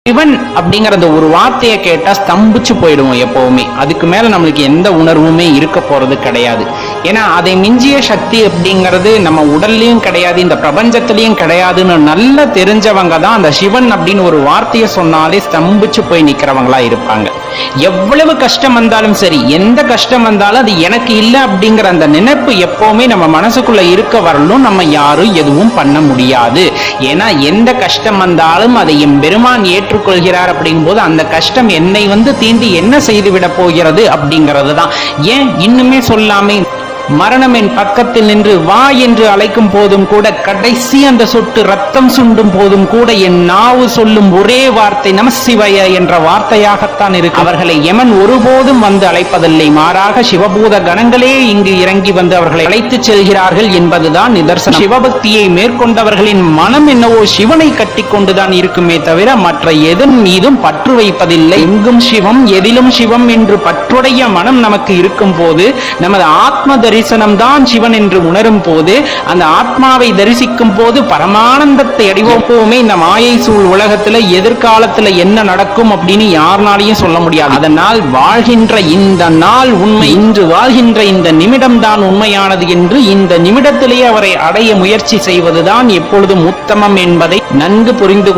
சிவன் அப்படிங்கிற அந்த ஒரு வார்த்தையை கேட்டா ஸ்தம்பிச்சு போயிடுவோம் எப்பவுமே. அதுக்கு மேல நம்மளுக்கு எந்த உணர்வுமே இருக்க போறது கிடையாது. ஏன்னா அதை மிஞ்சிய சக்தி அப்படிங்கிறது நம்ம உடல்லையும் கிடையாது, இந்த பிரபஞ்சத்திலையும் கிடையாதுன்னு நல்லா தெரிஞ்சவங்க தான் அந்த சிவன் அப்படின்னு ஒரு வார்த்தையை சொன்னாலே ஸ்தம்பிச்சு போய் நிக்கிறவங்களா இருப்பாங்க. எவ்வளவு கஷ்டம் வந்தாலும் சரி, எந்த கஷ்டம் வந்தாலும் அது எனக்கு இல்லை அப்படிங்கிற அந்த நினைப்பு எப்பவுமே நம்ம மனசுக்குள்ள இருக்க வரலும் நம்ம யாரும் எதுவும் பண்ண முடியாது. ஏன்னா எந்த கஷ்டம் வந்தாலும் அதை என் பெருமான் ஏற்றுக்கொள்கிறார் அப்படிங்கும் போது அந்த கஷ்டம் என்னை தீண்டி என்ன செய்துவிட போகிறது அப்படிங்கிறது தான். ஏன் இன்னுமே சொல்லாமே மரணம் என் பக்கத்தில் நின்று வா என்று அழைக்கும் போதும் கூட, கடைசி அந்த சொட்டு ரத்தம் சுண்டும் போதும் கூட என் நாவு சொல்லும் ஒரே வார்த்தை நமசிவாய என்ற வார்த்தையாகத்தான் இருக்கு. அவர்களை யமன் ஒருபோதும் அழைப்பதில்லை, மாறாக சிவபூத கணங்களே இங்கு இறங்கி அவர்களை அழைத்துச் செல்கிறார்கள் என்பதுதான் நிதர்சனம். சிவபக்தியை மேற்கொண்டவர்களின் மனம் என்னவோ சிவனை கட்டி கொண்டுதான் இருக்குமே தவிர மற்ற எதன் மீதும் பற்று வைப்பதில்லை. எங்கும் சிவம் எதிலும் சிவம் என்று பற்றுடைய மனம் நமக்கு இருக்கும் போது, நமது ஆத்ம தரிசனம் தான் சிவன் என்று உணரும் போது, அந்த ஆத்மாவை தரிசிக்கும் போது பரமானந்தத்தை அடைவோமே. இந்த மாயை சூழ் உலகத்துல எதிர்காலத்துல என்ன நடக்கும் அப்படின்னு யாருனாலையும் சொல்ல முடியாது. அதனால் வாழ்கின்ற இந்த நாள் உண்மை, இன்று வாழ்கின்ற இந்த நிமிடம் தான் உண்மையானது என்று இந்த நிமிடத்திலேயே அவரை அடைய முயற்சி செய்வதுதான் எப்பொழுதும் உத்தமம் என்பதை நன்கு புரிந்து